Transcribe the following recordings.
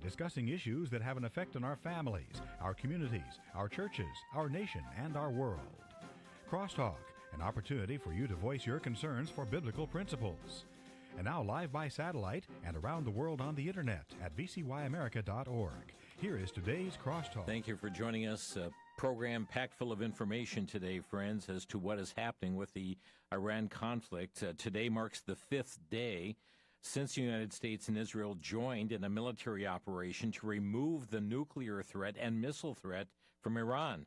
discussing issues that have an effect on our families, our communities, our churches, our nation, and our world. Crosstalk, an opportunity for you to voice your concerns for biblical principles. And now live by satellite and around the world on the internet at vcyamerica.org. Here is today's Crosstalk. Thank you for joining us. A program packed full of information today, friends, as to what is happening with the Iran conflict. Today marks the fifth day since the United States and Israel joined in a military operation to remove the nuclear threat and missile threat from Iran.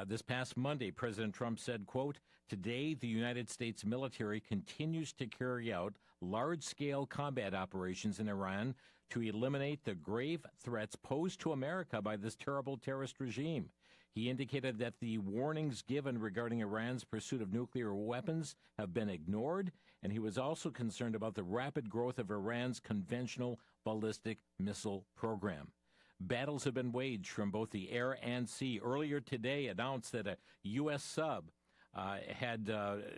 This past Monday, President Trump said, quote, "Today, the United States military continues to carry out large-scale combat operations in Iran to eliminate the grave threats posed to America by this terrible terrorist regime." He indicated that the warnings given regarding Iran's pursuit of nuclear weapons have been ignored, and he was also concerned about the rapid growth of Iran's conventional ballistic missile program. Battles have been waged from both the air and sea. Earlier today announced that a U.S. sub had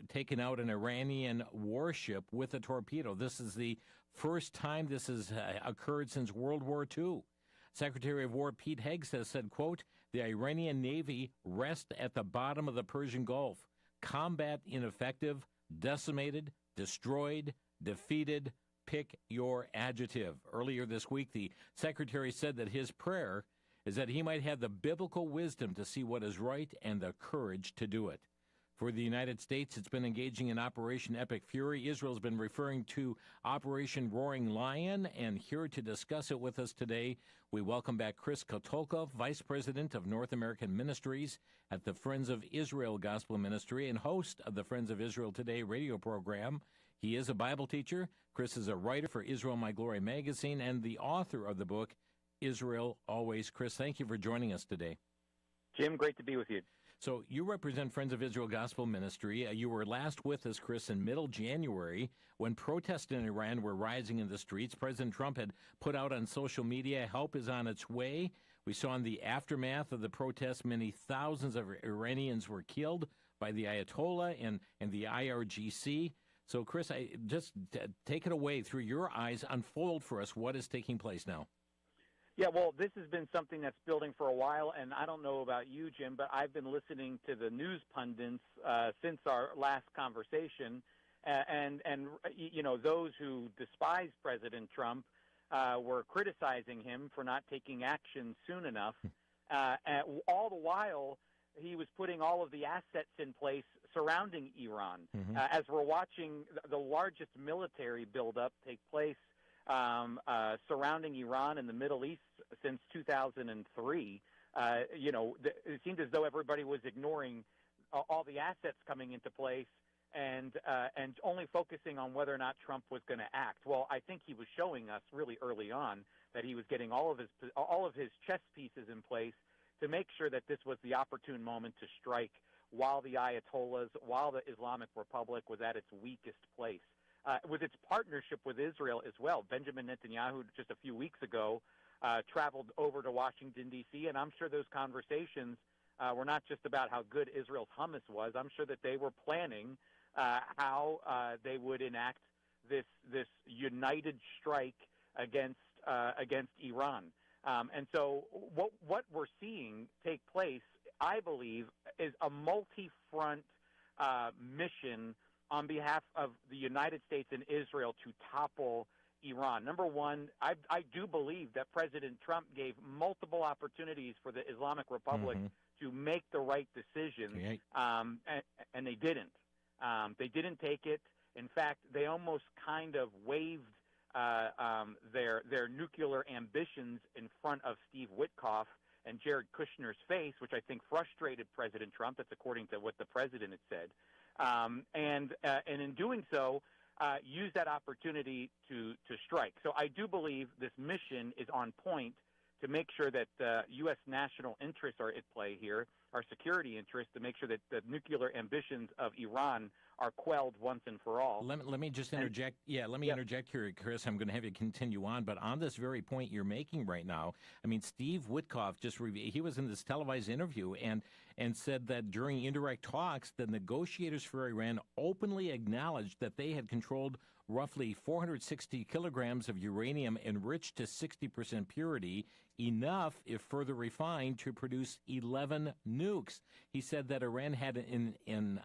taken out an Iranian warship with a torpedo. This is the first time this has occurred since World War II. Secretary of War Pete Hegseth said, quote, "The Iranian Navy rests at the bottom of the Persian Gulf. Combat ineffective, decimated, destroyed, defeated. Pick your adjective." Earlier this week, the Secretary said that his prayer is that he might have the biblical wisdom to see what is right and the courage to do it. For the United States, it's been engaging in Operation Epic Fury. Israel's been referring to Operation Roaring Lion, and here to discuss it with us today, we welcome back Chris Kotolka, Vice President of North American Ministries at the Friends of Israel Gospel Ministry and host of the Friends of Israel Today radio program. He is a Bible teacher. Chris is a writer for Israel My Glory magazine and the author of the book, Israel Always. Chris, thank you for joining us today. Jim, great to be with you. So you represent Friends of Israel Gospel Ministry. You were last with us, Chris, in middle January when protests in Iran were rising in the streets. President Trump had put out on social media, help is on its way. We saw in the aftermath of the protests, many thousands of Iranians were killed by the Ayatollah and the IRGC. So, Chris, just take it away through your eyes, unfold for us what is taking place now. Yeah, well, this has been something that's building for a while, and I don't know about you, Jim, but I've been listening to the news pundits since our last conversation, and you know, those who despise President Trump were criticizing him for not taking action soon enough, all the while he was putting all of the assets in place surrounding Iran. As we're watching the largest military buildup take place surrounding Iran in the Middle East since 2003, you know, it seemed as though everybody was ignoring all the assets coming into place and only focusing on whether or not Trump was going to act. Well, I think he was showing us really early on that he was getting all of his chess pieces in place to make sure that this was the opportune moment to strike while the Ayatollahs, while the Islamic Republic was at its weakest place. With its partnership with Israel as well. Benjamin Netanyahu just a few weeks ago traveled over to Washington, D.C., and I'm sure those conversations were not just about how good Israel's hummus was. I'm sure that they were planning how they would enact this united strike against Iran. And so what we're seeing take place, I believe, is a multi-front mission on behalf of the United States and Israel to topple Iran. Number one, I do believe that President Trump gave multiple opportunities for the Islamic Republic to make the right decision, and they didn't. They didn't take it. In fact, they almost kind of waived their nuclear ambitions in front of Steve Witkoff and Jared Kushner's face, which I think frustrated President Trump. That's according to what the president had said. And in doing so, use that opportunity to strike. So I do believe this mission is on point to make sure that U.S. national interests are at play here, our security interests, to make sure that the nuclear ambitions of Iran are quelled once and for all. Let me just interject. Interject here, Chris. I'm going to have you continue on. But on this very point you're making right now, I mean, Steve Witkoff he was in this televised interview and said that during indirect talks, the negotiators for Iran openly acknowledged that they had controlled roughly 460 kilograms of uranium enriched to 60% purity, enough, if further refined, to produce 11 nukes. He said that Iran had an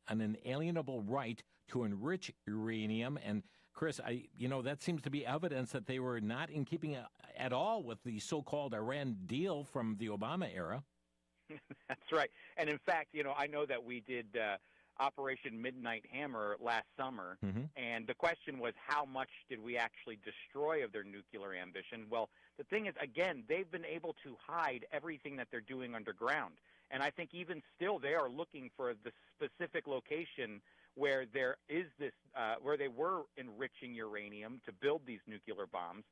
inalienable right to enrich uranium. And Chris, that seems to be evidence that they were not in keeping at all with the so-called Iran deal from the Obama era. That's right. And in fact, I know that we did Operation Midnight Hammer last summer, and the question was, how much did we actually destroy of their nuclear ambition? Well, the thing is, again, they've been able to hide everything that they're doing underground. And I think even still they are looking for the specific location where there is this, where they were enriching uranium to build these nuclear bombs.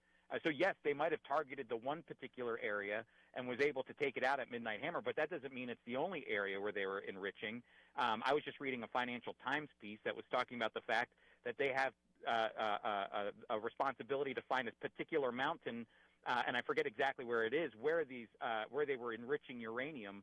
So, yes, they might have targeted the one particular area and was able to take it out at Midnight Hammer, but that doesn't mean it's the only area where they were enriching. I was just reading a Financial Times piece that was talking about the fact that they have a responsibility to find a particular mountain, and I forget exactly where it is, where they were enriching uranium.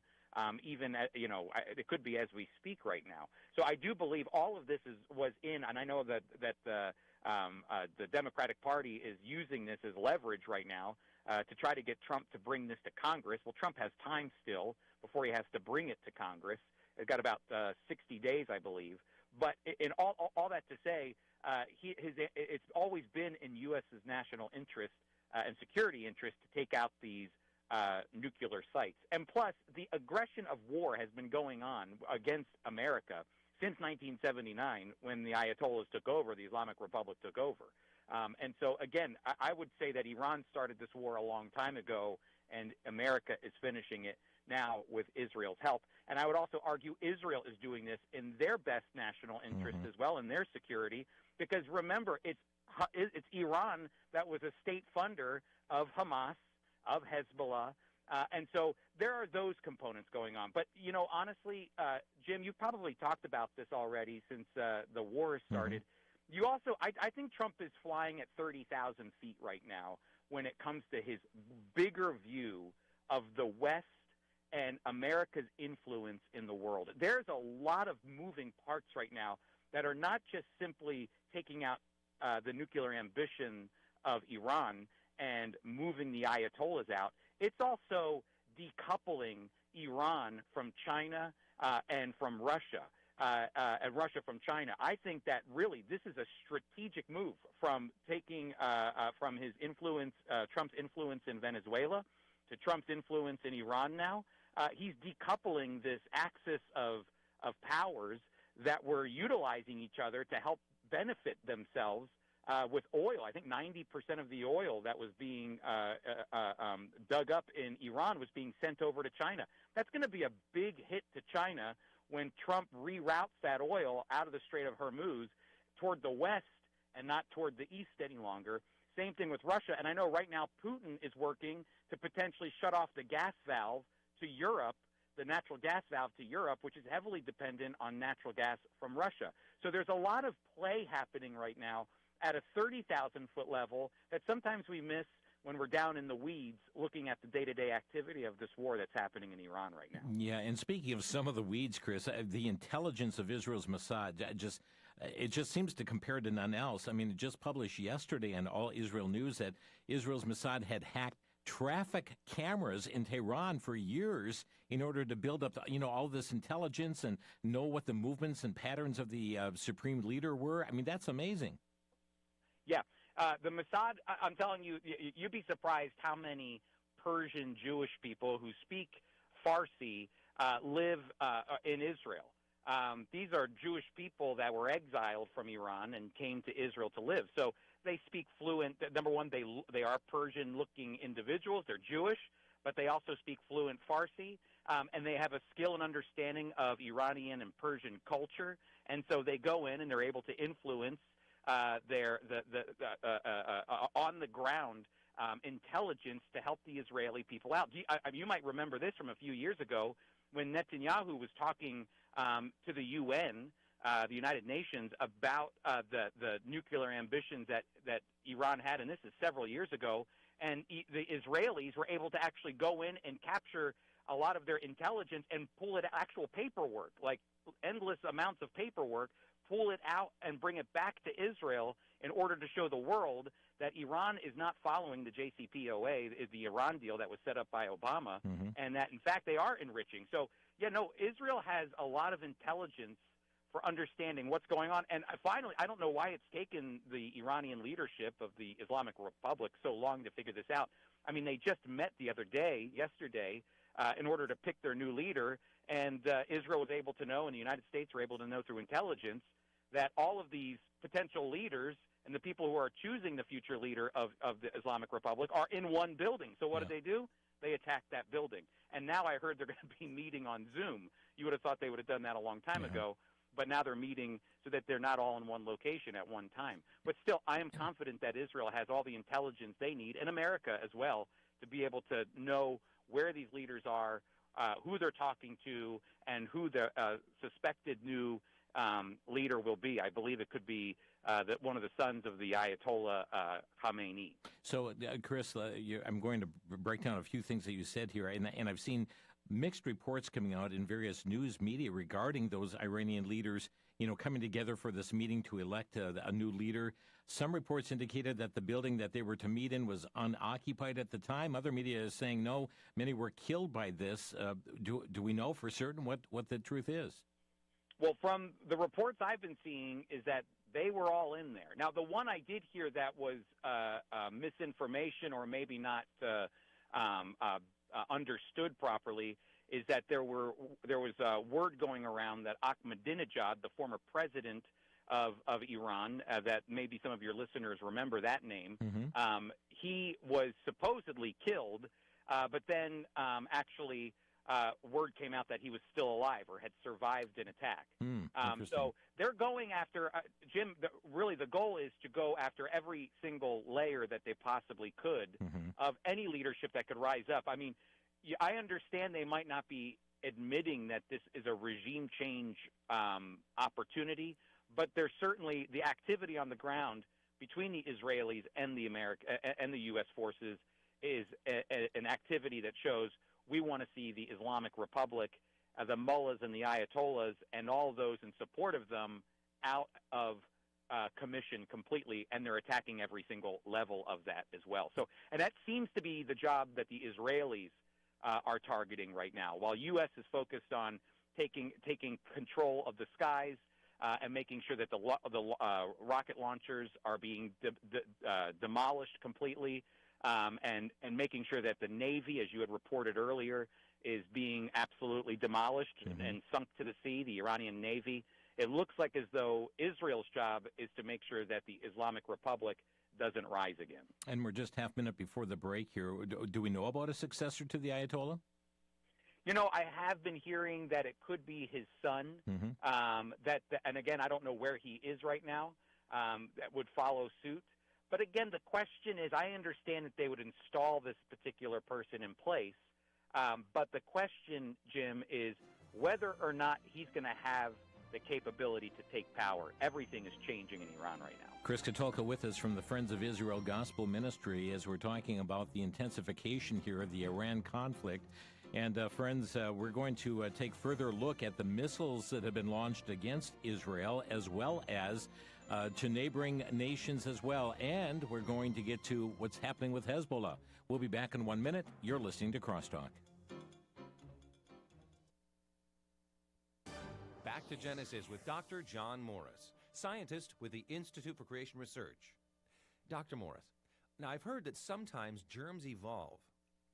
It could be as we speak right now. So I do believe all of this was in, and I know that the Democratic Party is using this as leverage right now to try to get Trump to bring this to Congress. Well, Trump has time still before he has to bring it to Congress. He's got about 60 days, I believe. But in all that to say, it's always been in U.S.'s national interest and security interest to take out these nuclear sites. And plus, the aggression of war has been going on against America since 1979, when the Ayatollahs took over, the Islamic Republic took over. And so, again, I would say that Iran started this war a long time ago, and America is finishing it now with Israel's help. And I would also argue Israel is doing this in their best national interest as well, in their security, because remember, it's Iran that was a state funder of Hamas, of Hezbollah, and so there are those components going on. But, honestly, Jim, you've probably talked about this already since the war started. You also, I think Trump is flying at 30,000 feet right now when it comes to his bigger view of the West and America's influence in the world. There's a lot of moving parts right now that are not just simply taking out the nuclear ambition of Iran and moving the Ayatollahs out. It's also decoupling Iran from China and from Russia, and Russia from China. I think that really this is a strategic move from taking from his influence, Trump's influence in Venezuela, to Trump's influence in Iran now. He's decoupling this axis of powers that were utilizing each other to help benefit themselves with oil. I think 90% of the oil that was being dug up in Iran was being sent over to China. That's going to be a big hit to China when Trump reroutes that oil out of the Strait of Hormuz toward the west and not toward the east any longer. Same thing with Russia. And I know right now Putin is working to potentially shut off the gas valve to Europe, the natural gas valve to Europe, which is heavily dependent on natural gas from Russia. So there's a lot of play happening right now at a 30,000-foot level that sometimes we miss when we're down in the weeds looking at the day-to-day activity of this war that's happening in Iran right now. Yeah, and speaking of some of the weeds, Chris, the intelligence of Israel's Mossad, it just seems to compare to none else. I mean, it just published yesterday on All Israel News that Israel's Mossad had hacked traffic cameras in Tehran for years in order to build up, all this intelligence and know what the movements and patterns of the supreme leader were. I mean, that's amazing. Yeah. The Mossad, I'm telling you, you'd be surprised how many Persian Jewish people who speak Farsi live in Israel. These are Jewish people that were exiled from Iran and came to Israel to live. So they speak fluent. Number one, they are Persian-looking individuals. They're Jewish, but they also speak fluent Farsi, and they have a skill and understanding of Iranian and Persian culture. And so they go in and they're able to influence their on the ground intelligence to help the Israeli people out. You might remember this from a few years ago when Netanyahu was talking to the UN, the United Nations, about the nuclear ambitions that Iran had, and this is several years ago. And the Israelis were able to actually go in and capture a lot of their intelligence and pull it actual paperwork, like endless amounts of paperwork pull it out and bring it back to Israel in order to show the world that Iran is not following the JCPOA, the Iran deal that was set up by Obama, and that, in fact, they are enriching. So, Israel has a lot of intelligence for understanding what's going on. And finally, I don't know why it's taken the Iranian leadership of the Islamic Republic so long to figure this out. I mean, they just met yesterday, in order to pick their new leader, and Israel was able to know, and the United States were able to know through intelligence, that all of these potential leaders and the people who are choosing the future leader of the Islamic Republic are in one building. So what did they do? They attacked that building. And now I heard they're going to be meeting on Zoom. You would have thought they would have done that a long time ago, but now they're meeting so that they're not all in one location at one time. But still, I am confident that Israel has all the intelligence they need, and America as well, to be able to know where these leaders are, who they're talking to, and who the suspected new leader will be. I believe it could be one of the sons of the Ayatollah Khamenei. So, Chris, I'm going to break down a few things that you said here, and I've seen mixed reports coming out in various news media regarding those Iranian leaders, coming together for this meeting to elect a new leader. Some reports indicated that the building that they were to meet in was unoccupied at the time. Other media is saying no, many were killed by this. Do we know for certain what the truth is? Well, from the reports I've been seeing is that they were all in there. Now, the one I did hear that was misinformation or maybe not understood properly is that there was word going around that Ahmadinejad, the former president of Iran, that maybe some of your listeners remember that name, he was supposedly killed, but then actually word came out that he was still alive or had survived an attack. So they're going after, Jim, really the goal is to go after every single layer that they possibly could of any leadership that could rise up. I mean, I understand they might not be admitting that this is a regime change opportunity, but there's certainly the activity on the ground between the Israelis and the U.S. forces is an activity that shows we want to see the Islamic Republic, the mullahs and the ayatollahs, and all those in support of them out of commission completely, and they're attacking every single level of that as well. So, and that seems to be the job that the Israelis are targeting right now, while U.S. is focused on taking control of the skies and making sure that the rocket launchers are being demolished completely. And making sure that the Navy, as you had reported earlier, is being absolutely demolished and sunk to the sea, the Iranian Navy. It looks like as though Israel's job is to make sure that the Islamic Republic doesn't rise again. And we're just half minute before the break here. Do we know about a successor to the Ayatollah? I have been hearing that it could be his son. And again, I don't know where he is right now. That would follow suit. But again, the question is, I understand that they would install this particular person in place, but the question, Jim, is whether or not he's going to have the capability to take power. Everything is changing in Iran right now. Chris Katulka with us from the Friends of Israel Gospel Ministry as we're talking about the intensification here of the Iran conflict. And friends, we're going to take further look at the missiles that have been launched against Israel, as well as to neighboring nations as well. And we're going to get to what's happening with Hezbollah. We'll be back in 1 minute. You're listening to Crosstalk. Back to Genesis with Dr. John Morris, scientist with the Institute for Creation Research. Dr. Morris, now I've heard that sometimes germs evolve.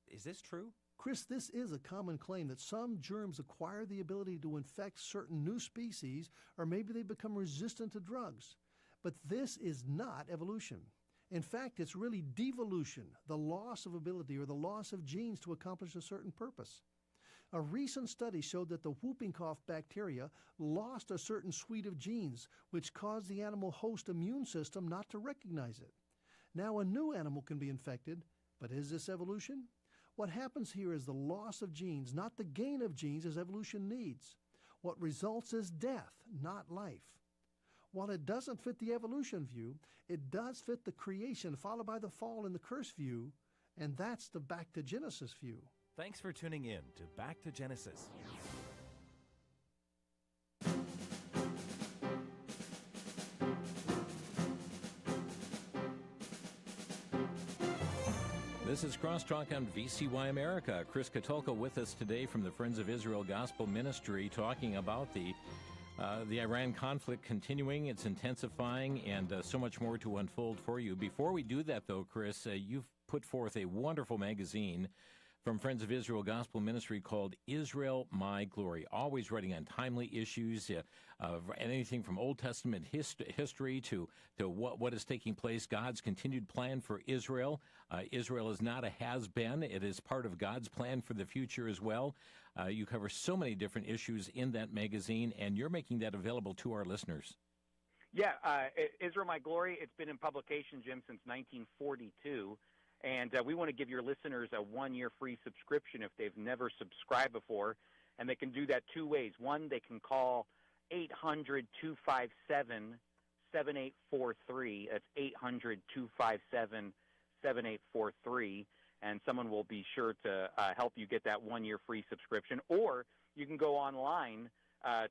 Is this true? Chris, this is a common claim that some germs acquire the ability to infect certain new species, or maybe they become resistant to drugs. But this is not evolution. In fact, it's really devolution, the loss of ability or the loss of genes to accomplish a certain purpose. A recent study showed that the whooping cough bacteria lost a certain suite of genes, which caused the animal host immune system not to recognize it. Now a new animal can be infected, but is this evolution? What happens here is the loss of genes, not the gain of genes as evolution needs. What results is death, not life. While it doesn't fit the evolution view, it does fit the creation followed by the fall and the curse view, and that's the Back to Genesis view. Thanks for tuning in to Back to Genesis. This is Crosstalk on VCY America. Chris Katulka with us today from the Friends of Israel Gospel Ministry, talking about the Iran conflict continuing, it's intensifying, and so much more to unfold for you. Before we do that, though, Chris, you've put forth a wonderful magazine from Friends of Israel Gospel Ministry called Israel, My Glory, always writing on timely issues, anything from Old Testament history to what is taking place, God's continued plan for Israel. Israel is not a has-been. It is part of God's plan for the future as well. You cover so many different issues in that magazine, and you're making that available to our listeners. Yeah, Israel, My Glory, it's been in publication, Jim, since 1942. And we want to give your listeners a one-year free subscription if they've never subscribed before. And they can do that two ways. One, they can call 800-257-7843. That's 800-257-7843. And someone will be sure to help you get that one-year free subscription. Or you can go online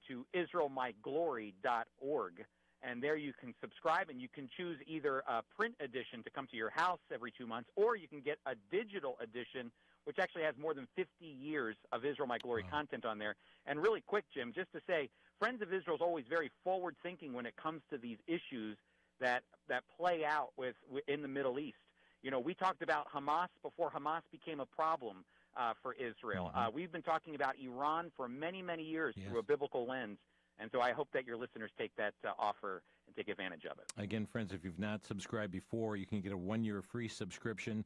to israelmyglory.org. And there you can subscribe, and you can choose either a print edition to come to your house every 2 months, or you can get a digital edition, which actually has more than 50 years of Israel, My Glory content on there. And really quick, Jim, just to say, Friends of Israel is always very forward-thinking when it comes to these issues that play out in the Middle East. You know, we talked about Hamas before Hamas became a problem for Israel. We've been talking about Iran for many, many years through a biblical lens. And so I hope that your listeners take that offer and take advantage of it. Again, friends, if you've not subscribed before, you can get a one-year free subscription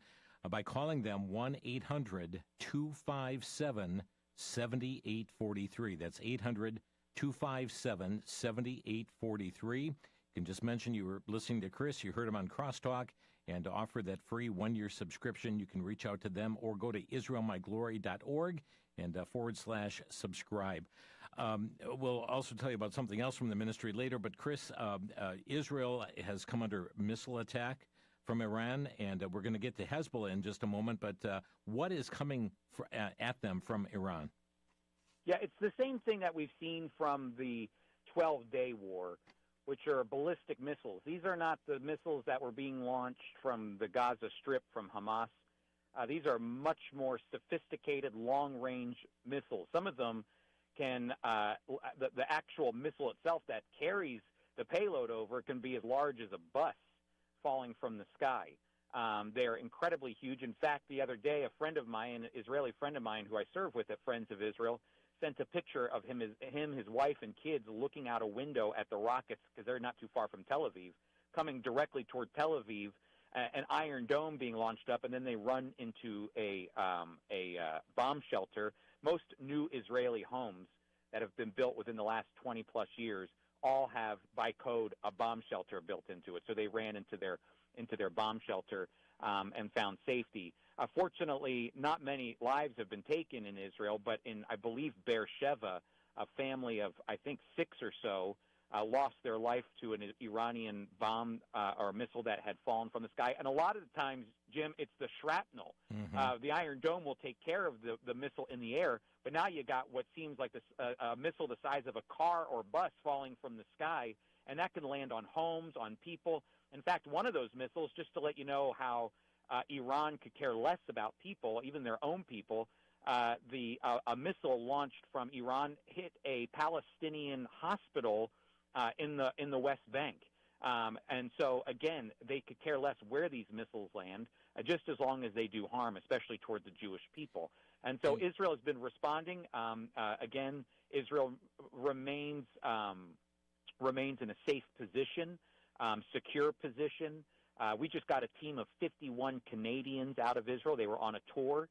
by calling them 1-800-257-7843. That's 800-257-7843. You can just mention you were listening to Chris, you heard him on Crosstalk, and to offer that free one-year subscription, you can reach out to them or go to israelmyglory.org and /subscribe. We'll also tell you about something else from the ministry later, but Chris, Israel has come under missile attack from Iran, and we're going to get to Hezbollah in just a moment, but what is coming at them from Iran? Yeah, it's the same thing that we've seen from the 12-day war, which are ballistic missiles. These are not the missiles that were being launched from the Gaza Strip from Hamas. These are much more sophisticated long-range missiles. Some of them can the actual missile itself that carries the payload over can be as large as a bus falling from the sky. They're incredibly huge. In fact, the other day, a friend of mine, an Israeli friend of mine who I serve with at Friends of Israel, sent a picture of him, his wife, and kids looking out a window at the rockets, because they're not too far from Tel Aviv, coming directly toward Tel Aviv, an Iron Dome being launched up, and then they run into a bomb shelter. Most new Israeli homes that have been built within the last 20-plus years all have, by code, a bomb shelter built into it. So they ran into their bomb shelter and found safety. Fortunately, not many lives have been taken in Israel, but in, I believe, Beersheba, a family of, I think, 6 or so lost their life to an Iranian bomb or missile that had fallen from the sky. And a lot of the times, Jim, it's the shrapnel. The Iron Dome will take care of the missile in the air, but now you got what seems like a missile the size of a car or bus falling from the sky, and that can land on homes, on people. In fact, one of those missiles, just to let you know how Iran could care less about people, even their own people, a missile launched from Iran hit a Palestinian hospital in the West Bank. And so, again, they could care less where these missiles land, just as long as they do harm, especially toward the Jewish people. And so Israel has been responding. Again, Israel remains in a safe position, secure position. We just got a team of 51 Canadians out of Israel. They were on a tour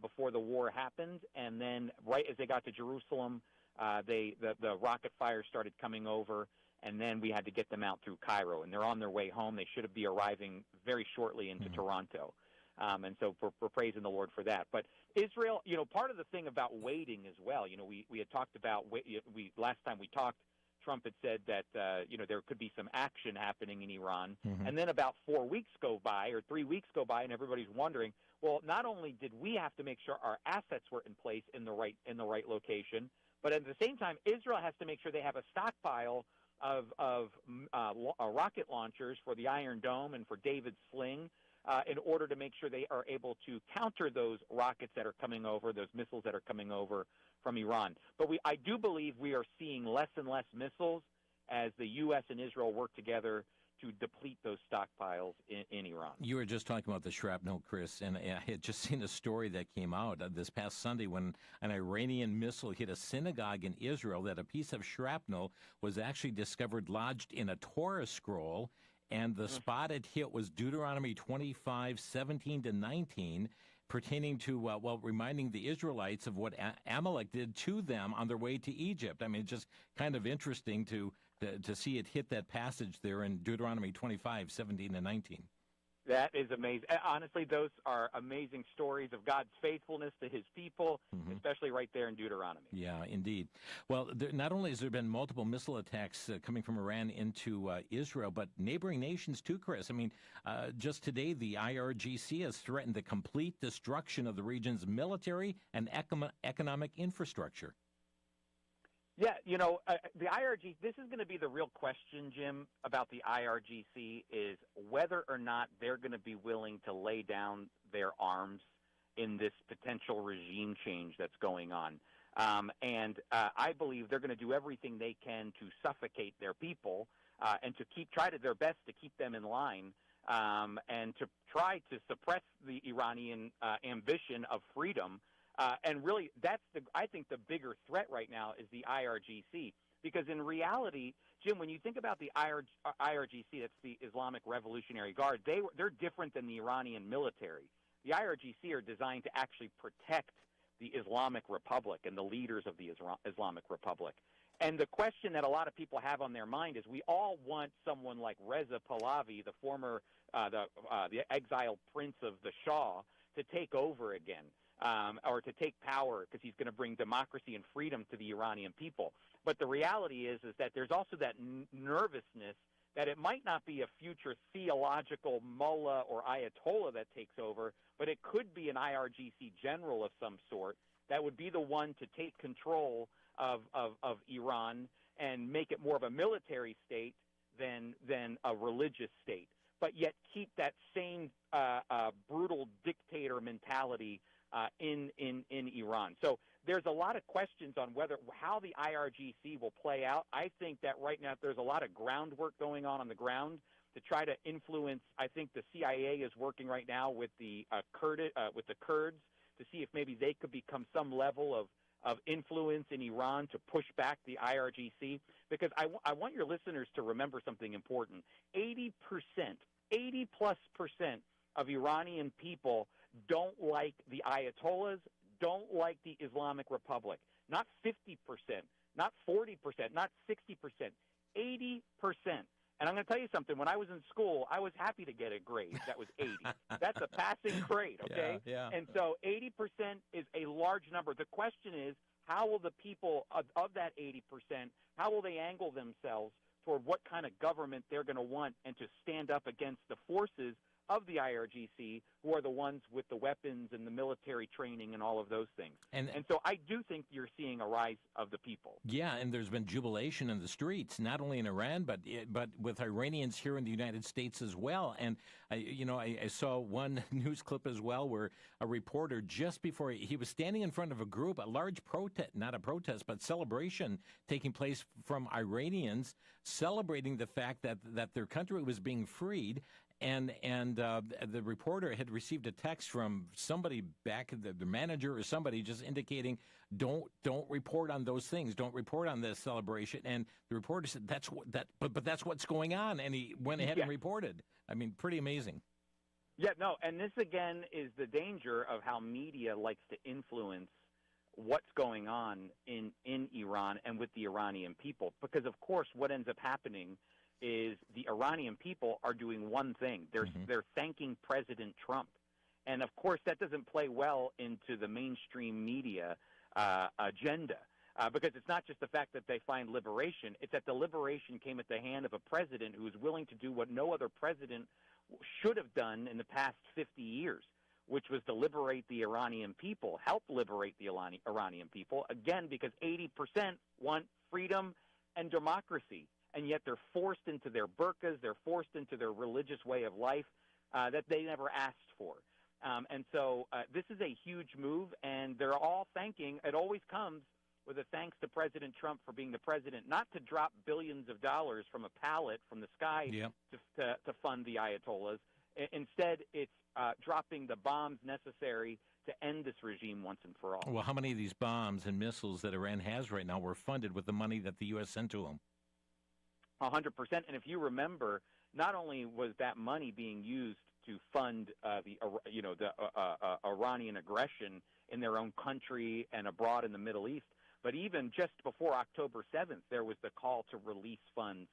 before the war happened, and then right as they got to Jerusalem, the rocket fire started coming over, and then we had to get them out through Cairo, and they're on their way home. They should be arriving very shortly into Toronto, and so we're praising the Lord for that. But Israel, part of the thing about waiting as well, we had talked about, last time we talked, Trump had said that, there could be some action happening in Iran. And then about 4 weeks go by or 3 weeks go by, and everybody's wondering, well, not only did we have to make sure our assets were in place in the right location, but at the same time, Israel has to make sure they have a stockpile of rocket launchers for the Iron Dome and for David's Sling, in order to make sure they are able to counter those rockets that are coming over, those missiles that are coming over from Iran. But I do believe we are seeing less and less missiles as the U.S. and Israel work together to deplete those stockpiles in Iran. You were just talking about the shrapnel, Chris, and I had just seen a story that came out this past Sunday when an Iranian missile hit a synagogue in Israel, that a piece of shrapnel was actually discovered lodged in a Torah scroll, and the spotted hit was Deuteronomy 25:17-19, pertaining to, reminding the Israelites of what Amalek did to them on their way to Egypt. I mean, it's just kind of interesting to see it hit that passage there in Deuteronomy 25:17-19. That is amazing. Honestly, those are amazing stories of God's faithfulness to his people, especially right there in Deuteronomy. Yeah, indeed. Well, not only has there been multiple missile attacks coming from Iran into Israel, but neighboring nations too, Chris. I mean, just today, the IRGC has threatened the complete destruction of the region's military and economic infrastructure. Yeah, the IRGC, this is going to be the real question, Jim, about the IRGC, is whether or not they're going to be willing to lay down their arms in this potential regime change that's going on. I believe they're going to do everything they can to suffocate their people and to try their best to keep them in line and to try to suppress the Iranian ambition of freedom. And really, I think the bigger threat right now is the IRGC, because in reality, Jim, when you think about the IRGC, that's the Islamic Revolutionary Guard, they're different than the Iranian military. The IRGC are designed to actually protect the Islamic Republic and the leaders of the Islamic Republic. And the question that a lot of people have on their mind is, we all want someone like Reza Pahlavi, the former the exiled prince of the Shah, to take over again. Or to take power, because he's going to bring democracy and freedom to the Iranian people. But the reality is that there's also that nervousness that it might not be a future theological mullah or ayatollah that takes over, but it could be an IRGC general of some sort that would be the one to take control of Iran and make it more of a military state than a religious state, but yet keep that same brutal dictator mentality in Iran. So there's a lot of questions on how the IRGC will play out. I think that right now there's a lot of groundwork going on the ground to try to influence. I think the CIA is working right now with the Kurds to see if maybe they could become some level of influence in Iran to push back the IRGC. Because I want your listeners to remember something important. 80%, 80+% of Iranian people don't like the Ayatollahs, don't like the Islamic Republic. Not 50%, not 40%, not 60%, 80%. And I'm going to tell you something. When I was in school, I was happy to get a grade that was 80. That's a passing grade, okay? Yeah. And so 80% is a large number. The question is, how will the people of that 80%, how will they angle themselves toward what kind of government they're going to want and to stand up against the forces of the IRGC, who are the ones with the weapons and the military training and all of those things. And so I do think you're seeing a rise of the people. Yeah, and there's been jubilation in the streets, not only in Iran, but with Iranians here in the United States as well. And, I saw one news clip as well where a reporter, just before he was standing in front of a group, a large protest, not a protest, but celebration taking place from Iranians celebrating the fact that their country was being freed. And the reporter had received a text from somebody back, the manager or somebody, just indicating, don't report on those things, don't report on this celebration. And the reporter said, but that's what's going on, and he went ahead and reported. I mean, pretty amazing. Yeah, no, and this again is the danger of how media likes to influence what's going on in Iran and with the Iranian people, because of course what ends up happening is the Iranian people are doing one thing. They're thanking President Trump. And, of course, that doesn't play well into the mainstream media agenda because it's not just the fact that they find liberation. It's that the liberation came at the hand of a president who is willing to do what no other president should have done in the past 50 years, which was to liberate the Iranian people, help liberate the Iranian people, again, because 80% want freedom and democracy. And yet they're forced into their burqas, they're forced into their religious way of life. that they never asked for. And so this is a huge move, and they're all thanking. It always comes with a thanks to President Trump for being the president, not to drop billions of dollars from a pallet from the sky to fund the Ayatollahs. Instead, it's dropping the bombs necessary to end this regime once and for all. Well, how many of these bombs and missiles that Iran has right now were funded with the money that the U.S. sent to them? 100%. And if you remember, not only was that money being used to fund the Iranian aggression in their own country and abroad in the Middle East, but even just before October 7th, there was the call to release funds.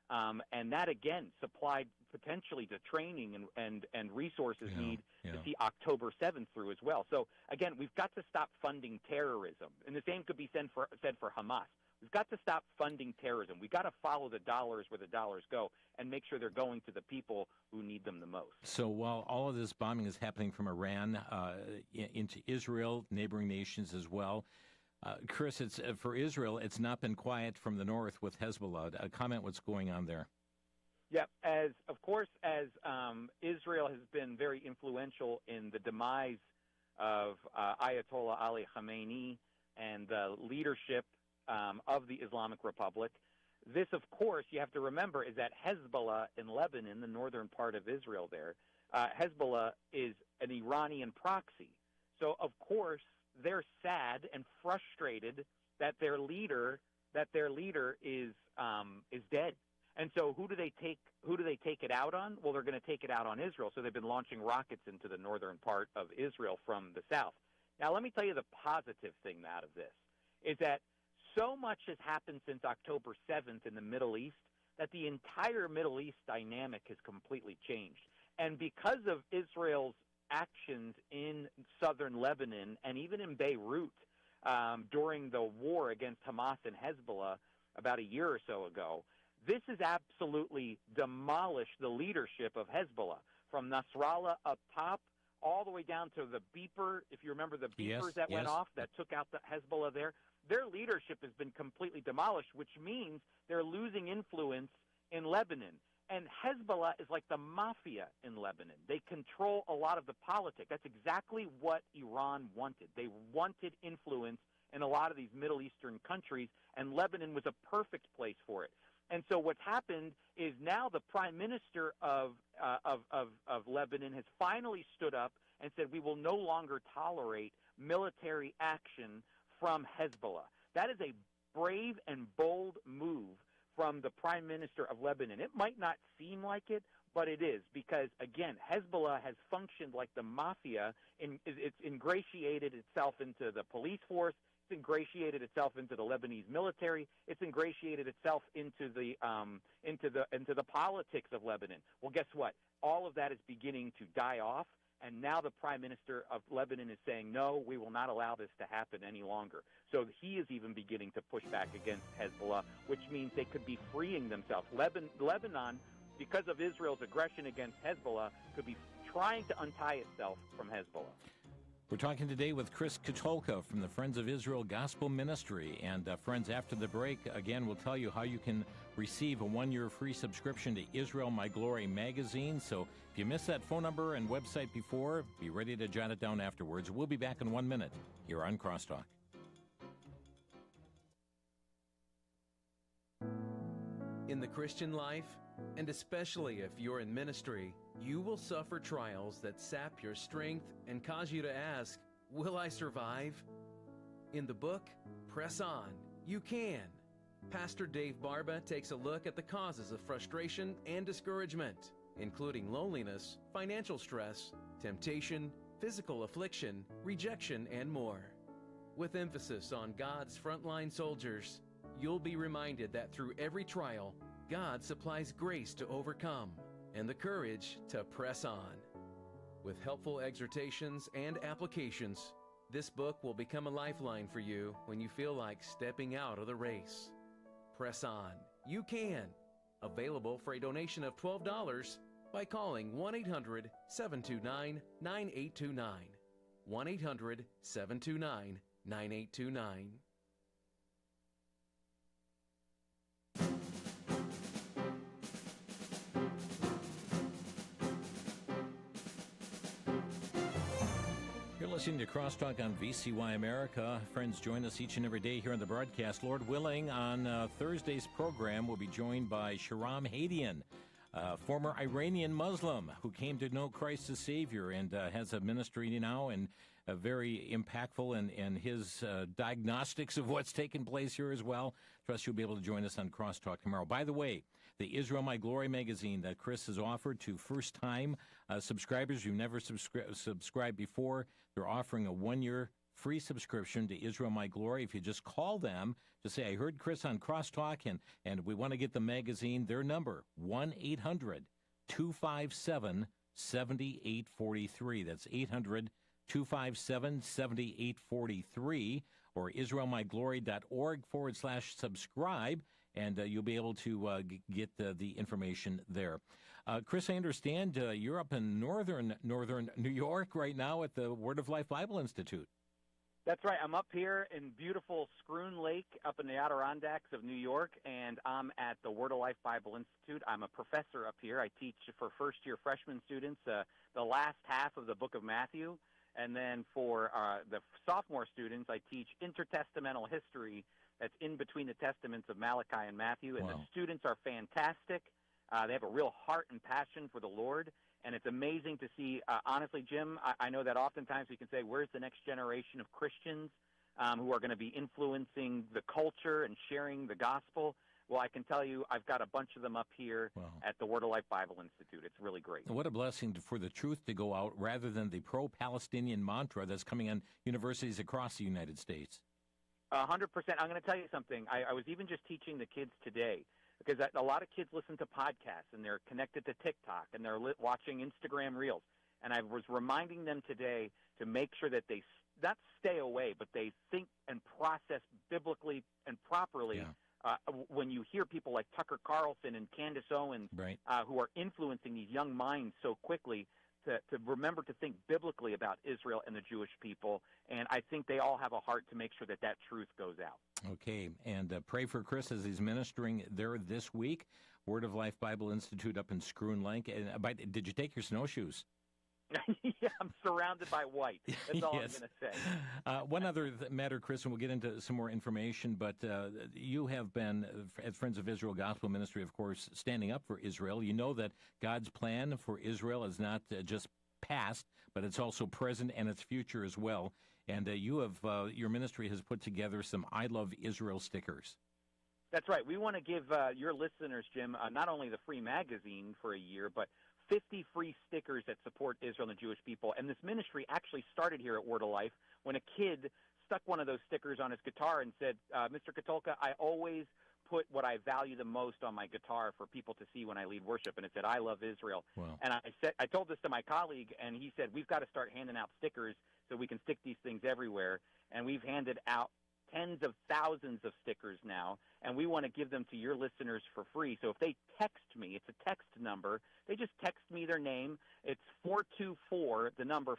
And that, again, supplied potentially to training and resources need to see October 7th through as well. So, again, we've got to stop funding terrorism. And the same could be said for Hamas. We've got to stop funding terrorism. We've got to follow the dollars where the dollars go and make sure they're going to the people who need them the most. So while all of this bombing is happening from Iran into Israel, neighboring nations as well, Chris, it's for Israel, it's not been quiet from the north with Hezbollah. Comment what's going on there. Yeah, as Israel has been very influential in the demise of Ayatollah Ali Khamenei and the leadership of the Islamic Republic. This, of course, you have to remember, is that Hezbollah in Lebanon, the northern part of Israel there, Hezbollah is an Iranian proxy. So, of course, they're sad and frustrated that their leader is dead. And so who do they take it out on? Well, they're going to take it out on Israel. So they've been launching rockets into the northern part of Israel from the south. Now, let me tell you the positive thing out of this is that so much has happened since October 7th in the Middle East that the entire Middle East dynamic has completely changed. And because of Israel's actions in southern Lebanon and even in Beirut during the war against Hamas and Hezbollah about a year or so ago, this has absolutely demolished the leadership of Hezbollah from Nasrallah up top all the way down to the beeper. If you remember the beepers that went off that took out the Hezbollah there, their leadership has been completely demolished, which means they're losing influence in Lebanon. And Hezbollah is like the mafia in Lebanon. They control a lot of the politics. That's exactly what Iran wanted. They wanted influence in a lot of these Middle Eastern countries, and Lebanon was a perfect place for it. And so what's happened is now the prime minister of Lebanon has finally stood up and said, we will no longer tolerate military action from Hezbollah. That is a brave and bold move from the prime minister of Lebanon. It might not seem like it, but it is, because, again, Hezbollah has functioned like the mafia. It's ingratiated itself into the police force. It's ingratiated itself into the Lebanese military. It's ingratiated itself into the politics of Lebanon. Well, guess what? All of that is beginning to die off, and now the prime minister of Lebanon is saying, no, we will not allow this to happen any longer. So he is even beginning to push back against Hezbollah, which means they could be freeing themselves. Lebanon, because of Israel's aggression against Hezbollah, could be trying to untie itself from Hezbollah. We're talking today with Chris Katulka from the Friends of Israel Gospel Ministry. And friends, after the break, again, we'll tell you how you can receive a 1-year free subscription to Israel My Glory magazine. So if you missed that phone number and website before, be ready to jot it down afterwards. We'll be back in 1 minute here on Crosstalk. In the Christian life, and especially if you're in ministry, you will suffer trials that sap your strength and cause you to ask, will I survive? In the book, Press On, You Can. Pastor Dave Barba takes a look at the causes of frustration and discouragement, including loneliness, financial stress, temptation, physical affliction, rejection, and more. With emphasis on God's frontline soldiers, you'll be reminded that through every trial, God supplies grace to overcome and the courage to press on. With helpful exhortations and applications, this book will become a lifeline for you when you feel like stepping out of the race. Press On, You Can. Available for a donation of $12 by calling 1-800-729-9829. 1-800-729-9829. listening to Crosstalk on VCY America. Friends, join us each and every day here on the broadcast. Lord willing, on Thursday's program, we'll be joined by Shahram Hadian, former Iranian Muslim who came to know Christ as Savior and has a ministry now and very impactful in his diagnostics of what's taken place here as well. Trust you'll be able to join us on Crosstalk tomorrow. By the way, the Israel My Glory magazine that Chris has offered to first-time subscribers who've never subscribed before, they're offering a 1-year free subscription to Israel My Glory. If you just call them, just say, I heard Chris on Crosstalk, and we want to get the magazine. Their number, 1-800-257-7843. That's 800-257-7843, or israelmyglory.org/subscribe, and you'll be able to get the information there. Chris, I understand you're up in northern New York right now at the Word of Life Bible Institute. That's right. I'm up here in beautiful Scroon Lake up in the Adirondacks of New York, and I'm at the Word of Life Bible Institute. I'm a professor up here. I teach for first-year freshman students the last half of the book of Matthew, and then for the sophomore students, I teach intertestamental history that's in between the testaments of Malachi and Matthew, and the students are fantastic. They have a real heart and passion for the Lord, and it's amazing to see. Honestly, Jim, I know that oftentimes we can say, where's the next generation of Christians who are going to be influencing the culture and sharing the gospel? Well, I can tell you I've got a bunch of them up here at the Word of Life Bible Institute. It's really great. What a blessing for the truth to go out rather than the pro-Palestinian mantra that's coming on universities across the United States. 100%. I'm going to tell you something. I was even just teaching the kids today, because a lot of kids listen to podcasts, and they're connected to TikTok, and they're watching Instagram Reels. And I was reminding them today to make sure that they not stay away, but they think and process biblically and properly. When you hear people like Tucker Carlson and Candace Owens who are influencing these young minds so quickly, to remember to think biblically about Israel and the Jewish people. And I think they all have a heart to make sure that that truth goes out. Okay, and pray for Chris as he's ministering there this week. Word of Life Bible Institute up in Scroon Lake. Did you take your snowshoes? Yeah, I'm surrounded by white. That's all I'm going to say. One other matter, Chris, and we'll get into some more information, but you have been, at Friends of Israel Gospel Ministry, of course, standing up for Israel. You know that God's plan for Israel is not just past, but it's also present and its future as well. And your ministry has put together some I Love Israel stickers. That's right. We want to give your listeners, Jim, not only the free magazine for a year, but 50 free stickers that support Israel and the Jewish people. And this ministry actually started here at Word of Life when a kid stuck one of those stickers on his guitar and said, Mr. Katolka, I always put what I value the most on my guitar for people to see when I lead worship. And it said, I love Israel. Wow. And I told this to my colleague, and he said, we've got to start handing out stickers so we can stick these things everywhere. And we've handed out tens of thousands of stickers now, and we want to give them to your listeners for free. So if they text me, it's a text number. They just text me their name. It's 424, the number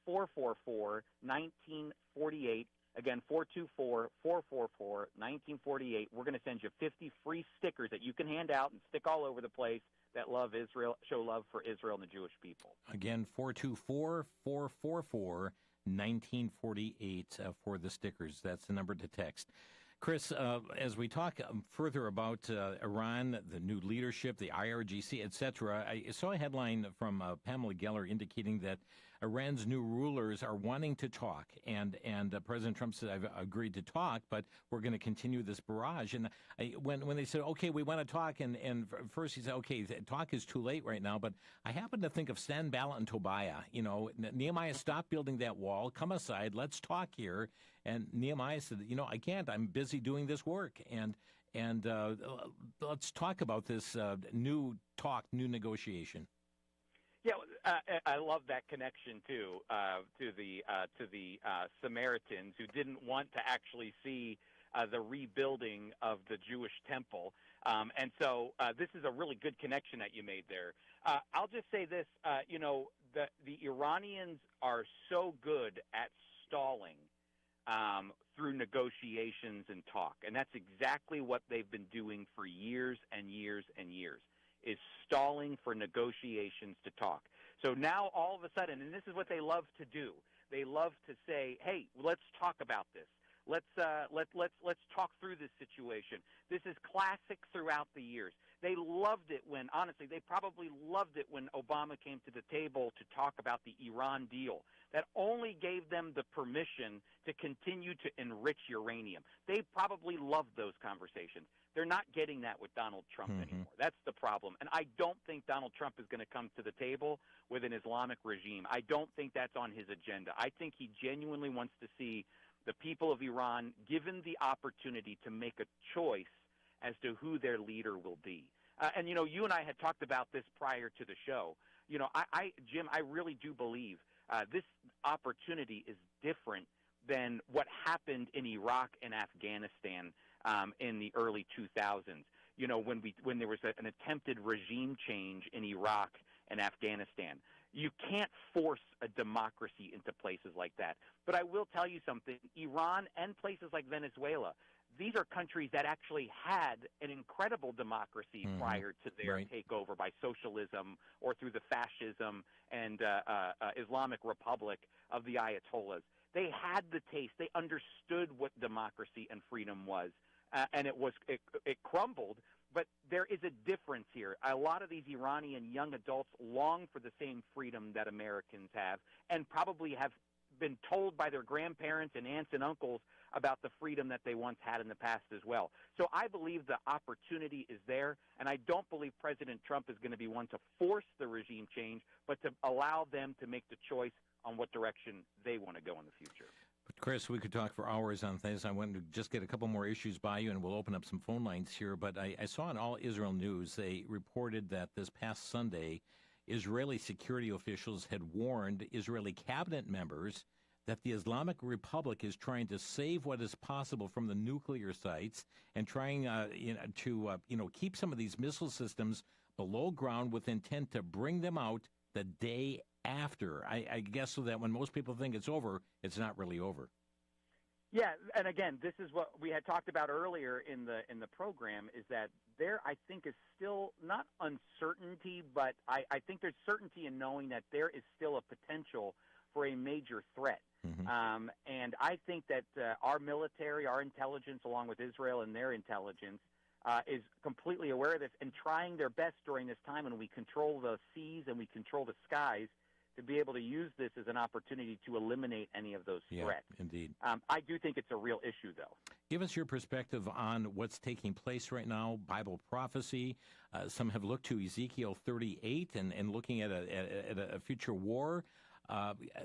424-444-1948. Again, 424-444-1948. We're going to send you 50 free stickers that you can hand out and stick all over the place that love Israel, show love for Israel and the Jewish people. Again, 424-444-1948 for the stickers. That's the number to text. Chris, as we talk further about Iran, the new leadership, the IRGC, etc., I saw a headline from Pamela Geller indicating that Iran's new rulers are wanting to talk, and President Trump said, I've agreed to talk, but we're going to continue this barrage. And when they said, okay, we want to talk, and first he said, okay, talk is too late right now, but I happen to think of Sanballat and Tobiah. You know, Nehemiah, stop building that wall, come aside, let's talk here. And Nehemiah said, I can't, I'm busy doing this work. And let's talk about this new negotiation. Yeah, I love that connection too to the Samaritans who didn't want to actually see the rebuilding of the Jewish temple, and so this is a really good connection that you made there. I'll just say this: the Iranians are so good at stalling through negotiations and talk, and that's exactly what they've been doing for years and years and years. Is stalling for negotiations to talk. So now all of a sudden, and this is what they love to do, they love to say, hey, let's talk about this. Let's talk through this situation. This is classic throughout the years. They loved it when, honestly, they probably loved it when Obama came to the table to talk about the Iran deal. That only gave them the permission to continue to enrich uranium. They probably loved those conversations. They're not getting that with Donald Trump anymore. That's the problem. And I don't think Donald Trump is going to come to the table with an Islamic regime. I don't think that's on his agenda. I think he genuinely wants to see the people of Iran given the opportunity to make a choice as to who their leader will be. And, you know, you and I had talked about this prior to the show. You know, Jim, I really do believe this opportunity is different than what happened in Iraq and Afghanistan in the early 2000s. You know, when there was an attempted regime change in Iraq and Afghanistan. You can't force a democracy into places like that. But I will tell you something. Iran and places like Venezuela, these are countries that actually had an incredible democracy prior to their takeover by socialism or through the fascism and Islamic Republic of the Ayatollahs. They had the taste. They understood what democracy and freedom was, and it crumbled. But there is a difference here. A lot of these Iranian young adults long for the same freedom that Americans have and probably have been told by their grandparents and aunts and uncles about the freedom that they once had in the past as well. So I believe the opportunity is there, and I don't believe President Trump is going to be one to force the regime change, but to allow them to make the choice on what direction they want to go in the future. But Chris, we could talk for hours on things. I want to just get a couple more issues by you, and we'll open up some phone lines here. But I saw in All Israel News, they reported that this past Sunday, Israeli security officials had warned Israeli cabinet members that the Islamic Republic is trying to save what is possible from the nuclear sites and trying to keep some of these missile systems below ground with intent to bring them out the day after. I guess so that when most people think it's over, it's not really over. Yeah, and again, this is what we had talked about earlier in the program, is that there, I think, is still not uncertainty, but I think there's certainty in knowing that there is still a potential for a major threat. And I think that our military, our intelligence, along with Israel and their intelligence, is completely aware of this and trying their best during this time when we control the seas and we control the skies to be able to use this as an opportunity to eliminate any of those threats. Yeah, indeed. I do think it's a real issue, though. Give us your perspective on what's taking place right now, Bible prophecy. Some have looked to Ezekiel 38 and looking at a future war.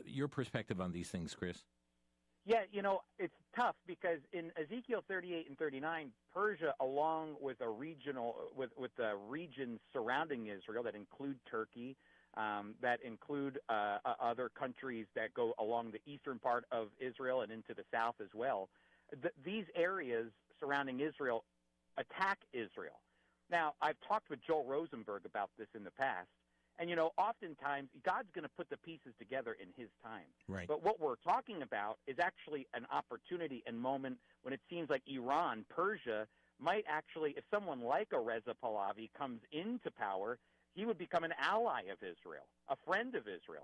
Your perspective on these things, Chris? Yeah, you know, it's tough because in Ezekiel 38 and 39, Persia, along with the regions surrounding Israel that include Turkey, that include other countries that go along the eastern part of Israel and into the south as well, these areas surrounding Israel attack Israel. Now, I've talked with Joel Rosenberg about this in the past. And, you know, oftentimes God's going to put the pieces together in his time. Right. But what we're talking about is actually an opportunity and moment when it seems like Iran, Persia, might actually, if someone like a Reza Pahlavi comes into power, he would become an ally of Israel, a friend of Israel.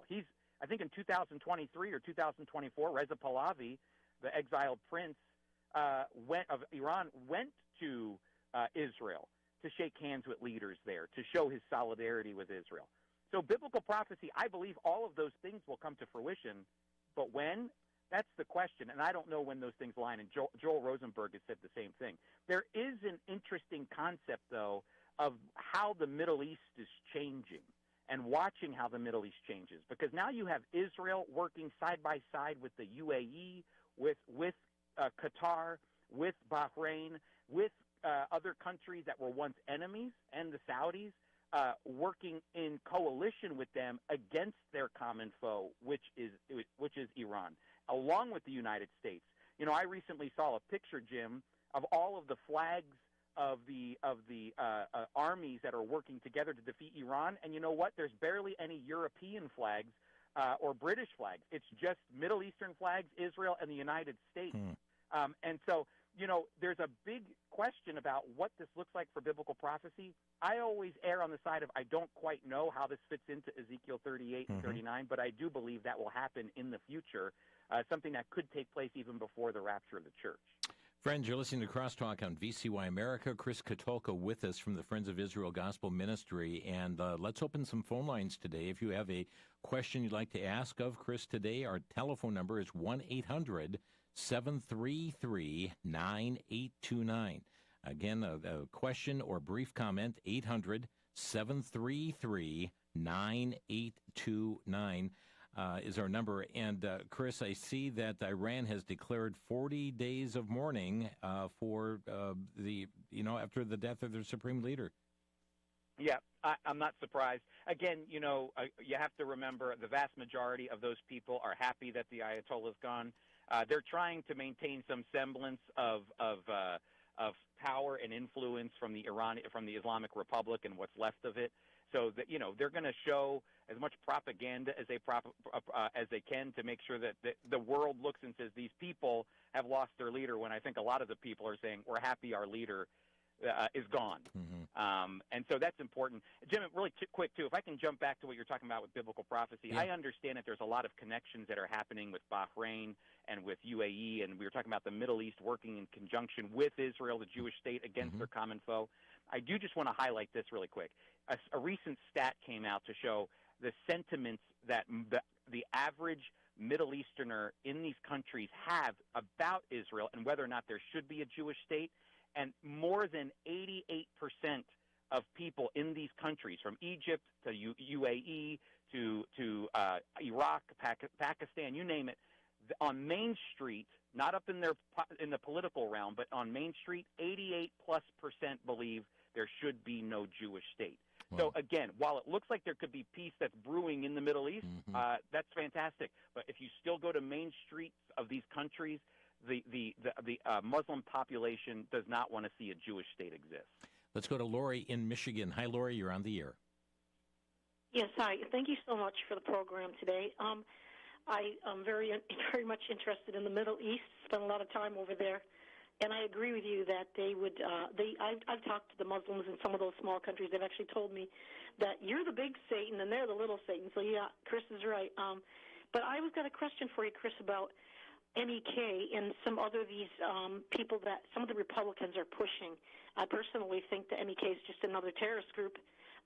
I think in 2023 or 2024, Reza Pahlavi, the exiled prince of Iran, went to Israel to shake hands with leaders there, to show his solidarity with Israel. So biblical prophecy, I believe all of those things will come to fruition, but when? That's the question, and I don't know when those things line, and Joel Rosenberg has said the same thing. There is an interesting concept, though, of how the Middle East is changing and watching how the Middle East changes, because now you have Israel working side by side with the UAE, with Qatar, with Bahrain, with other countries that were once enemies, and the Saudis, working in coalition with them against their common foe, which is Iran, along with the United States. You know, I recently saw a picture, Jim, of all of the flags of the armies that are working together to defeat Iran, and you know what? There's barely any European flags or British flags. It's just Middle Eastern flags, Israel, and the United States. And so there's a big question about what this looks like for biblical prophecy. I always err on the side of I don't quite know how this fits into Ezekiel 38 and 39, but I do believe that will happen in the future, something that could take place even before the rapture of the church. Friends, you're listening to Crosstalk on VCY America. Chris Katulka with us from the Friends of Israel Gospel Ministry. And let's open some phone lines today. If you have a question you'd like to ask of Chris today, our telephone number is 1-800-733-9829. Again, a question or brief comment, 800-733-9829. Is our number. And, Chris, I see that Iran has declared 40 days of mourning for after the death of their supreme leader. Yeah, I'm not surprised. Again, you have to remember the vast majority of those people are happy that the Ayatollah's gone. They're trying to maintain some semblance of power and influence from the Islamic Republic and what's left of it. So that they're going to show as much propaganda as they can to make sure that the world looks and says these people have lost their leader. When I think a lot of the people are saying we're happy our leader is gone. And so that's important. Jim, really quick too, if I can jump back to what you're talking about with biblical prophecy, I understand that there's a lot of connections that are happening with Bahrain and with UAE, and we were talking about the Middle East working in conjunction with Israel, the Jewish state, against their common foe. I do just want to highlight this really quick. A recent stat came out to show the sentiments that the average Middle Easterner in these countries have about Israel and whether or not there should be a Jewish state. And more than 88% of people in these countries, from Egypt to UAE to Iraq, Pakistan, you name it, on Main Street, not up in the political realm, but on Main Street, 88+% believe there should be no Jewish state. Wow. So again, while it looks like there could be peace that's brewing in the Middle East, that's fantastic. But if you still go to main streets of these countries, the Muslim population does not want to see a Jewish state exist. Let's go to Lori in Michigan. Hi, Lori. You're on the air. Yes, hi. Thank you so much for the program today. I am very much interested in the Middle East. Spent a lot of time over there, and I agree with you that they would. I've talked to the Muslims in some of those small countries. They've actually told me that you're the big Satan and they're the little Satan. So yeah, Chris is right. But I was got a question for you, Chris, about MEK and some other these people that some of the Republicans are pushing. I personally think that MEK is just another terrorist group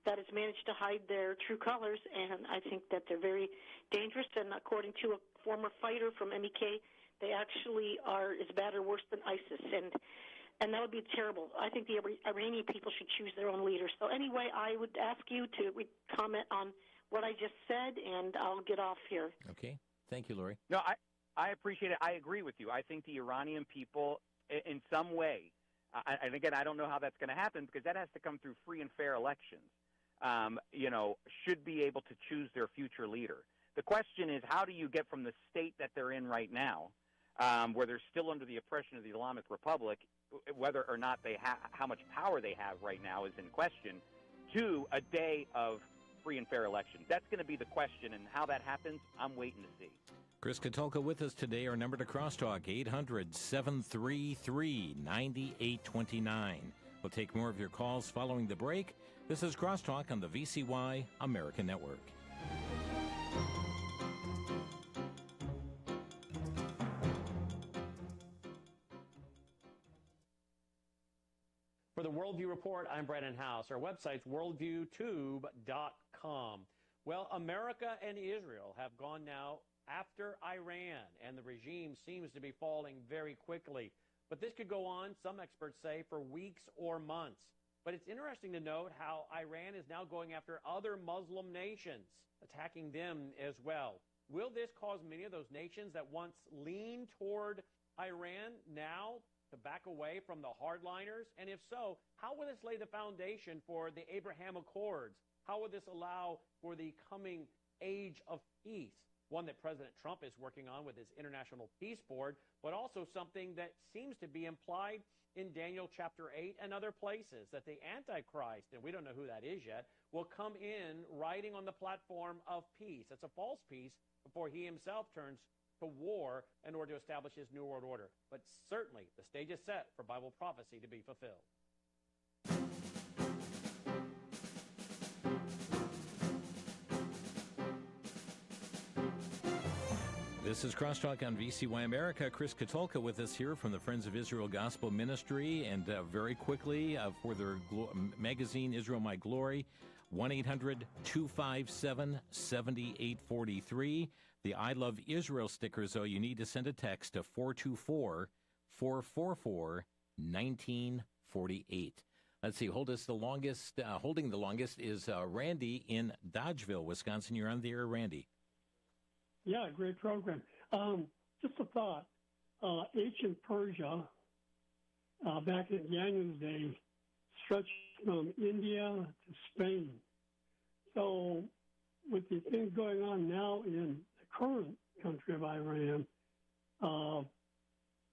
that has managed to hide their true colors, and I think that they're very dangerous. And according to a former fighter from MEK, they actually are as bad or worse than ISIS, and that would be terrible. I think the Iranian people should choose their own leaders. So anyway, I would ask you to comment on what I just said, and I'll get off here. Okay. Thank you, Lori. No, I appreciate it. I agree with you. I think the Iranian people, in some way, and again, I don't know how that's going to happen because that has to come through free and fair elections, should be able to choose their future leader. The question is, how do you get from the state that they're in right now, where they're still under the oppression of the Islamic Republic, whether or not how much power they have right now is in question, to a day of free and fair elections? That's going to be the question, and how that happens, I'm waiting to see. Chris Katulka with us today. Our number to Crosstalk, 800-733-9829. We'll take more of your calls following the break. This is Crosstalk on the VCY American Network. For the Worldview Report, I'm Brandon House. Our website's worldviewtube.com. Well, America and Israel have gone now after Iran, and the regime seems to be falling very quickly. But this could go on, some experts say, for weeks or months. But it's interesting to note how Iran is now going after other Muslim nations, attacking them as well. Will this cause many of those nations that once leaned toward Iran now to back away from the hardliners? And if so, how will this lay the foundation for the Abraham Accords? How will this allow for the coming age of peace? One that President Trump is working on with his International Peace Board, but also something that seems to be implied in Daniel chapter 8 and other places, that the Antichrist, and we don't know who that is yet, will come in riding on the platform of peace. It's a false peace before he himself turns to war in order to establish his New World Order. But certainly, the stage is set for Bible prophecy to be fulfilled. This is Crosstalk on VCY America. Chris Katulka with us here from the Friends of Israel Gospel Ministry. And very quickly, for their magazine, Israel My Glory, 1-800-257-7843. The I Love Israel stickers, though, you need to send a text to 424-444-1948. Let's see, holding the longest is Randy in Dodgeville, Wisconsin. You're on the air, Randy. Yeah, great program. Just a thought. Ancient Persia, back in Daniel's day, stretched from India to Spain. So with the things going on now in the current country of Iran,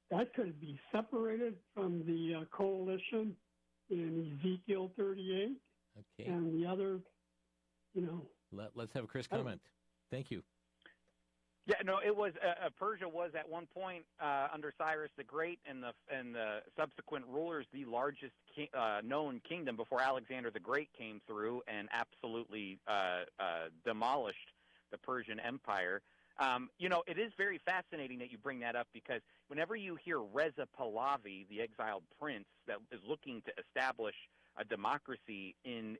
that could be separated from the coalition in Ezekiel 38. Okay. And the other, Let's have Chris comment. Thank you. Yeah, no, it was Persia was at one point under Cyrus the Great and the subsequent rulers the largest known kingdom before Alexander the Great came through and absolutely demolished the Persian Empire. It is very fascinating that you bring that up because whenever you hear Reza Pahlavi, the exiled prince that is looking to establish a democracy in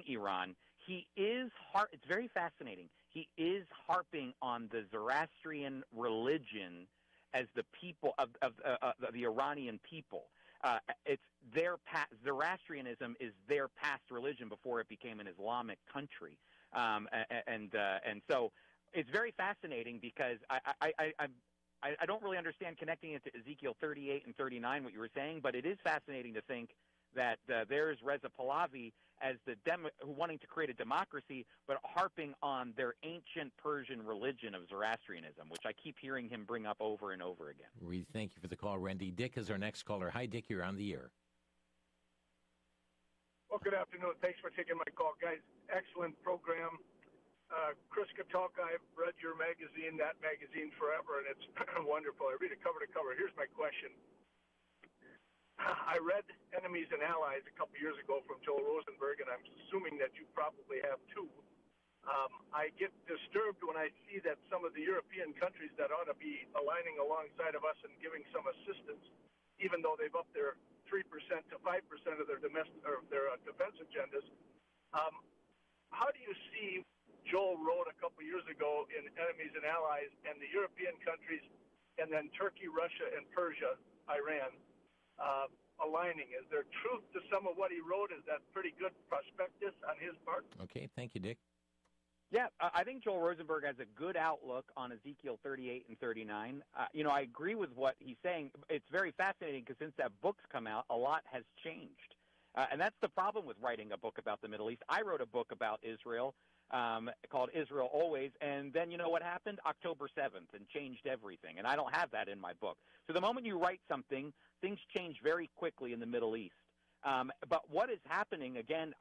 Iran, it's very fascinating. He is harping on the Zoroastrian religion as the people of the Iranian people. It's their Zoroastrianism is their past religion before it became an Islamic country, and so it's very fascinating because I don't really understand connecting it to Ezekiel 38 and 39 what you were saying, but it is fascinating to think that there's Reza Pahlavi as wanting to create a democracy, but harping on their ancient Persian religion of Zoroastrianism, which I keep hearing him bring up over and over again. We thank you for the call, Randy. Dick is our next caller. Hi, Dick. You're on the air. Well, good afternoon. Thanks for taking my call, guys. Excellent program. Chris Katulka, I've read your magazine, that magazine forever, and it's wonderful. I read it cover to cover. Here's my question. I read Enemies and Allies a couple years ago from Joel Rosenberg, and I'm assuming that you probably have too. I get disturbed when I see that some of the European countries that ought to be aligning alongside of us and giving some assistance, even though they've upped their 3% to 5% of their defense agendas. How do you see Joel wrote a couple years ago in Enemies and Allies and the European countries, and then Turkey, Russia, and Persia, Iran, aligning? Is there truth to some of what he wrote? Is that pretty good prospectus on his part? Okay, thank you, Dick. Yeah, I think Joel Rosenberg has a good outlook on Ezekiel 38 and 39. I agree with what he's saying. It's very fascinating because since that book's come out, a lot has changed. And that's the problem with writing a book about the Middle East. I wrote a book about Israel called Israel Always, and then you know what happened? October 7th, and changed everything. And I don't have that in my book. So the moment you write something, things change very quickly in the Middle East. But what is happening, again,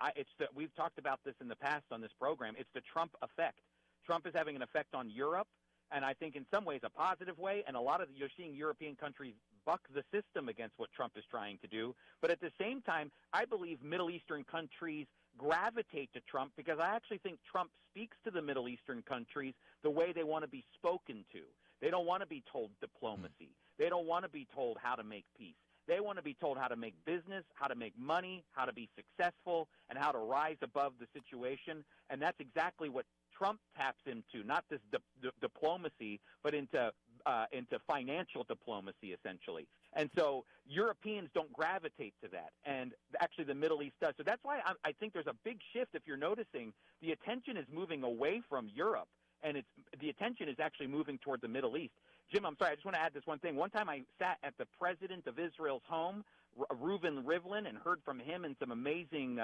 we've talked about this in the past on this program, it's the Trump effect. Trump is having an effect on Europe, and I think in some ways a positive way, and you're seeing European countries buck the system against what Trump is trying to do. But at the same time, I believe Middle Eastern countries gravitate to Trump because I actually think Trump speaks to the Middle Eastern countries the way they want to be spoken to. They don't want to be told diplomacy. They don't want to be told how to make peace. They want to be told how to make business, how to make money, how to be successful, and how to rise above the situation. And that's exactly what Trump taps into, not this diplomacy, but into financial diplomacy, essentially. And so Europeans don't gravitate to that, and actually the Middle East does. So that's why I think there's a big shift. If you're noticing, the attention is moving away from Europe, and the attention is actually moving toward the Middle East. Jim, I'm sorry, I just want to add this one thing. One time I sat at the president of Israel's home, Reuven Rivlin, and heard from him and some amazing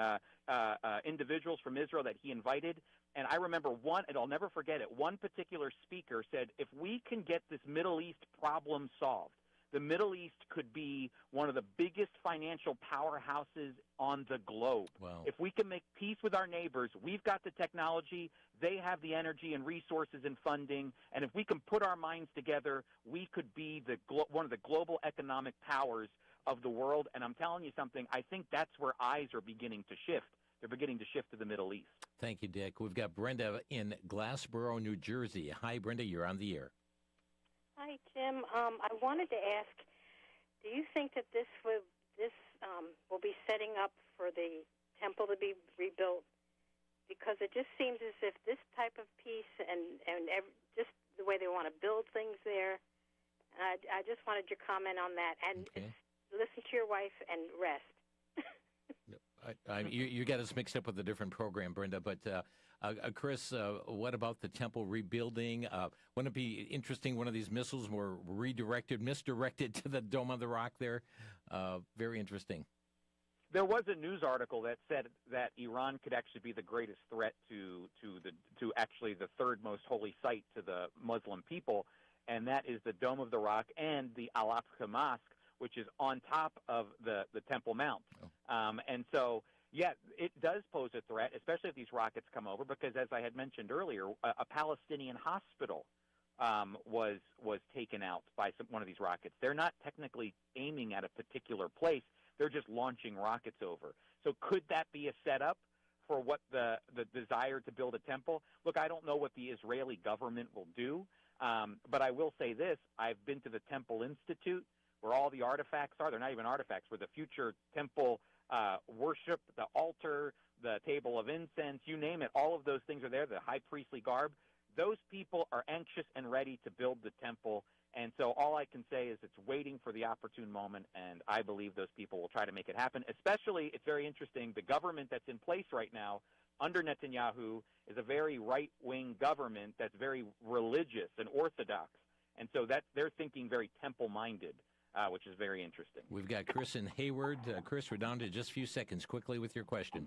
individuals from Israel that he invited. And I remember and I'll never forget it, one particular speaker said, if we can get this Middle East problem solved, the Middle East could be one of the biggest financial powerhouses on the globe. Wow. If we can make peace with our neighbors, we've got the technology, they have the energy and resources and funding, and if we can put our minds together, we could be one of the global economic powers of the world. And I'm telling you something, I think that's where eyes are beginning to shift. They're beginning to shift to the Middle East. Thank you, Dick. We've got Brenda in Glassboro, New Jersey. Hi, Brenda. You're on the air. Hi, Jim. I wanted to ask, do you think that this will be setting up for the temple to be rebuilt? Because it just seems as if this type of peace and just the way they want to build things there, I just wanted your comment on that. And listen to your wife and rest. You got us mixed up with a different program, Brenda. But Chris, what about the temple rebuilding? Wouldn't it be interesting? One of these missiles were misdirected to the Dome of the Rock there. Very interesting. There was a news article that said that Iran could actually be the greatest threat to actually the third most holy site to the Muslim people, and that is the Dome of the Rock and the Al-Aqsa Mosque, which is on top of the Temple Mount. And so, yeah, it does pose a threat, especially if these rockets come over, because as I had mentioned earlier, a Palestinian hospital was taken out by one of these rockets. They're not technically aiming at a particular place. They're just launching rockets over. So could that be a setup for what the desire to build a temple? Look, I don't know what the Israeli government will do, but I will say this. I've been to the Temple Institute, where all the artifacts are. They're not even artifacts, where the future temple worship, the altar, the table of incense, you name it, all of those things are there, the high priestly garb. Those people are anxious and ready to build the temple, and so all I can say is it's waiting for the opportune moment, and I believe those people will try to make it happen. Especially, it's very interesting, the government that's in place right now under Netanyahu is a very right-wing government that's very religious and orthodox, and so they're thinking very temple-minded. Which is very interesting. We've got Chris in Hayward. Chris, we're down to just a few seconds. Quickly with your question.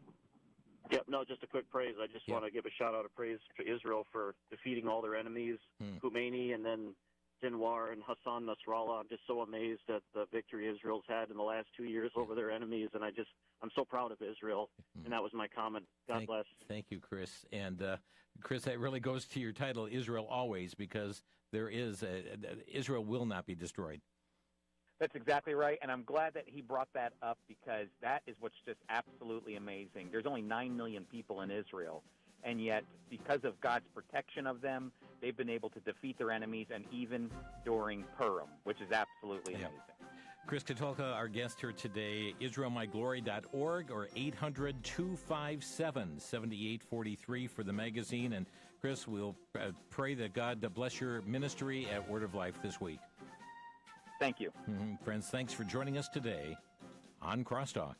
Yep, no, just a quick praise. I just want to give a shout-out of praise to Israel for defeating all their enemies, Khomeini and then Sinwar and Hassan Nasrallah. I'm just so amazed at the victory Israel's had in the last 2 years over their enemies, and I'm so proud of Israel, and that was my comment. God bless. Thank you, Chris. And, Chris, that really goes to your title, Israel Always, because Israel will not be destroyed. That's exactly right, and I'm glad that he brought that up because that is what's just absolutely amazing. There's only 9 million people in Israel, and yet because of God's protection of them, they've been able to defeat their enemies, and even during Purim, which is absolutely amazing. Chris Katulka, our guest here today, IsraelMyGlory.org or 800-257-7843 for the magazine. And Chris, we'll pray that God bless your ministry at Word of Life this week. Thank you. Friends, thanks for joining us today on Crosstalk.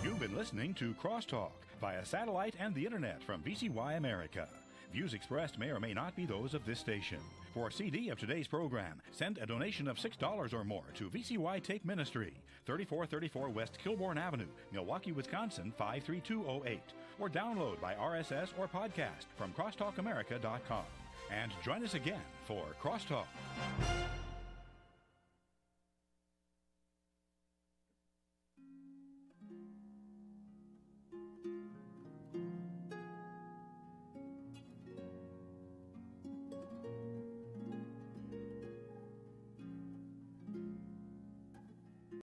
You've been listening to Crosstalk via satellite and the internet from VCY America. Views expressed may or may not be those of this station. For a CD of today's program, send a donation of $6 or more to VCY Take Ministry, 3434 West Kilbourne Avenue, Milwaukee, Wisconsin, 53208, or download by RSS or podcast from crosstalkamerica.com. And join us again for Crosstalk.